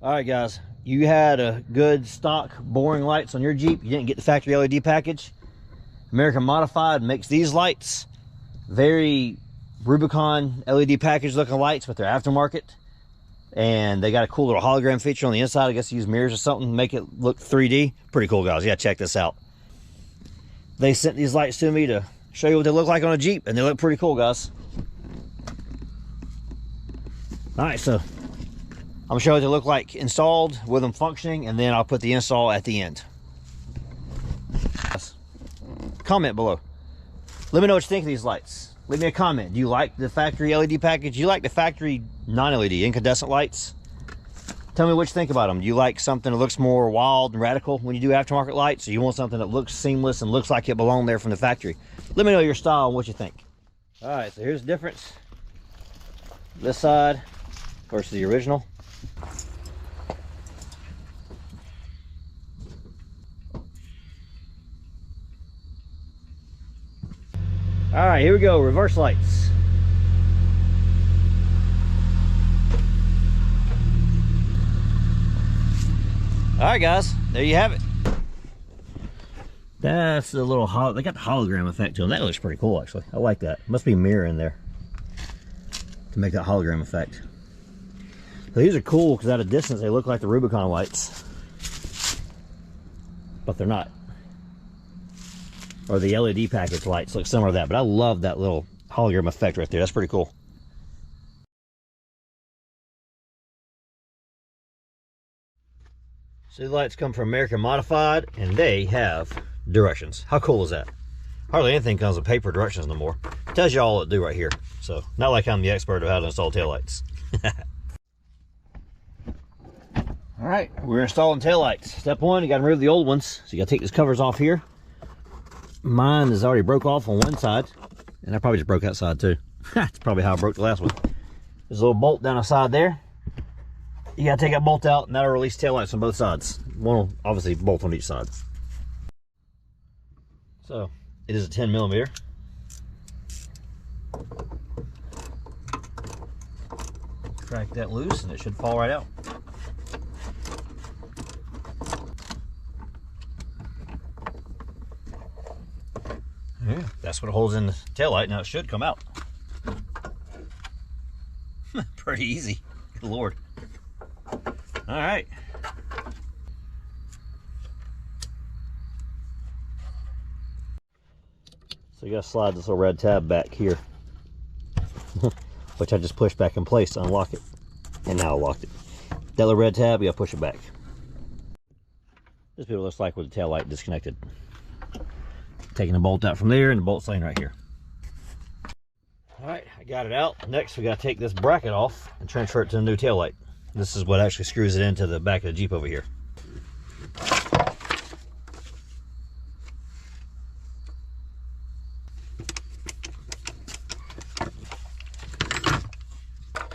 All right, guys, you had a good stock boring lights on your Jeep. You didn't get the factory LED package. American Modified makes these lights, very Rubicon LED package looking lights, but they're aftermarket. And they got a cool little hologram feature on the inside. I guess use mirrors or something to make it look 3D. Pretty cool, guys. Yeah, check this out. They sent these lights to me to show you what they look like on a Jeep, and they look pretty cool, guys. All right, so I'm gonna show you what they look like installed with them functioning, and then I'll put the install at the end. Comment below. Let me know what you think of these lights. Leave me a comment. Do you like the factory LED package? Do you like the factory non-LED incandescent lights? Tell me what you think about them. Do you like something that looks more wild and radical when you do aftermarket lights? Or you want something that looks seamless and looks like it belonged there from the factory? Let me know your style and what you think. All right, so here's the difference. This side versus the original. All right, here we go, reverse lights. All right, guys, there you have it. That's a little, they got the hologram effect to them. That looks pretty cool, actually. I like that. Must be a mirror in there to make that hologram effect. So these are cool because at a distance they look like the Rubicon lights, but they're not. Or the LED package lights look similar to that, but I love that little hologram effect right there. That's pretty cool. So the lights come from American Modified, and they have directions. How cool is that? Hardly anything comes with paper directions no more. It tells you all what to do right here. So not like I'm the expert of how to install taillights. All right, we're installing taillights. Step one, you got to remove the old ones. So you got to take these covers off here. Mine is already broke off on one side, and I probably just broke that side too. That's probably how I broke the last one. There's a little bolt down the side there. You gotta take that bolt out, and that'll release taillights on both sides. One will obviously bolt on each side. So it is a 10mm. Crack that loose, and it should fall right out. Yeah, that's what holds in the taillight. Now it should come out. Pretty easy. Good Lord. All right. So you gotta slide this little red tab back here, which I just pushed back in place to unlock it. And now I locked it. That little red tab, you gotta push it back. This is what it looks like with the taillight disconnected. Taking the bolt out from there, and the bolt's laying right here. All right, I got it out. Next, we got to take this bracket off and transfer it to the new taillight. This is what actually screws it into the back of the Jeep over here.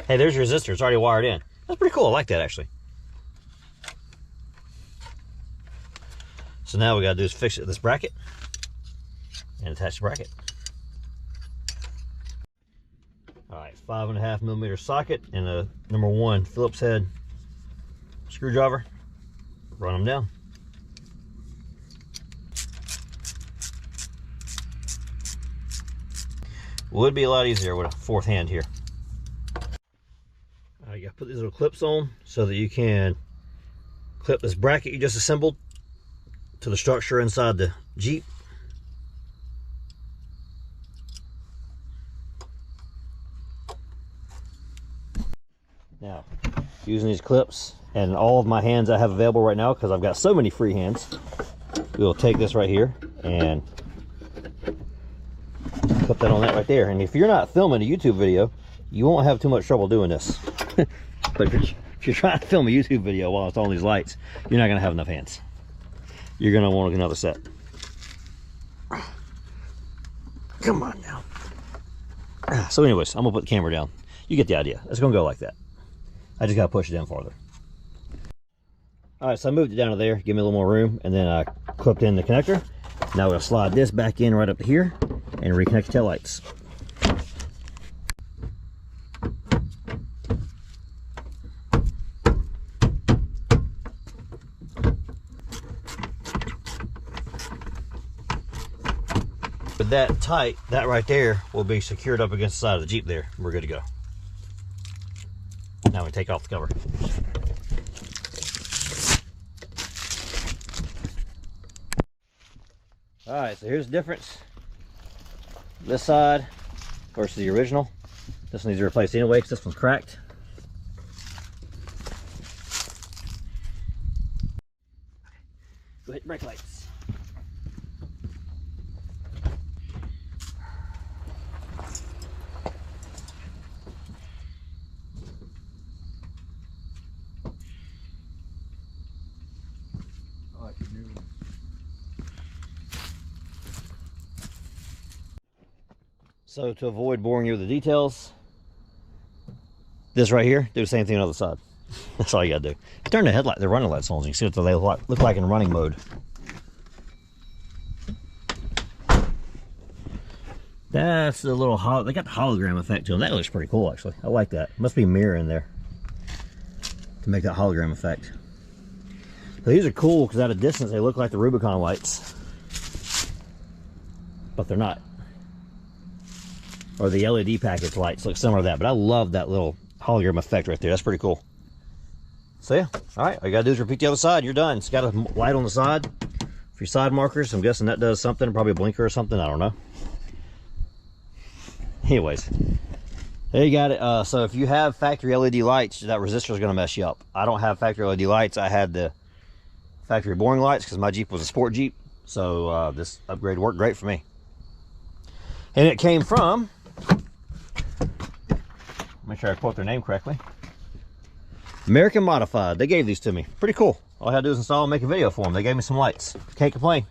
Hey, there's your resistor. It's already wired in. That's pretty cool. I like that, actually. So now we got to do is fix it this bracket and attach the bracket. All right, 5.5mm socket and a #1 Phillips head screwdriver. Run them down. Would be a lot easier with a fourth hand here. All right, you gotta put these little clips on so that you can clip this bracket you just assembled to the structure inside the Jeep. Now, using these clips and all of my hands I have available right now, because I've got so many free hands, we'll take this right here and clip that on that right there. And if you're not filming a YouTube video, you won't have too much trouble doing this. But if you're trying to film a YouTube video while it's on these lights, you're not going to have enough hands. You're going to want another set. Come on now. So anyways, I'm going to put the camera down. You get the idea. It's going to go like that. I just got to push it in farther. All right, so I moved it down to there, give me a little more room, and then I clipped in the connector. Now we're going to slide this back in right up to here and reconnect the taillights. that tight, that right there will be secured up against the side of the Jeep there. We're good to go. Now we take off the cover. All right, so here's the difference. This side versus the original. This one needs to be replaced anyway because this one's cracked. Go hit the brake lights. I like the new one. So to avoid boring you with the details, this right here, do the same thing on the other side. That's all you gotta do. Turn the running lights on so you can see what they look like in running mode. That's the little, they got the hologram effect to them. That looks pretty cool actually. I like that. Must be a mirror in there to make that hologram effect. So these are cool because at a distance they look like the Rubicon lights, but they're not. Or the LED package lights look similar to that, but I love that little hologram effect right there. That's pretty cool. So yeah, all right, all you gotta do is repeat the other side. You're done. It's got a light on the side for your side markers. I'm guessing that does something, probably a blinker or something. I don't know. Anyways, there you got it. So if you have factory LED lights, that resistor is gonna mess you up. I don't have factory LED lights. I had the factory boring lights because my Jeep was a sport Jeep. So this upgrade worked great for me. And it came from, make sure I quote their name correctly, American Modified. They gave these to me. Pretty cool. All I had to do is install and make a video for them. They gave me some lights. Can't complain.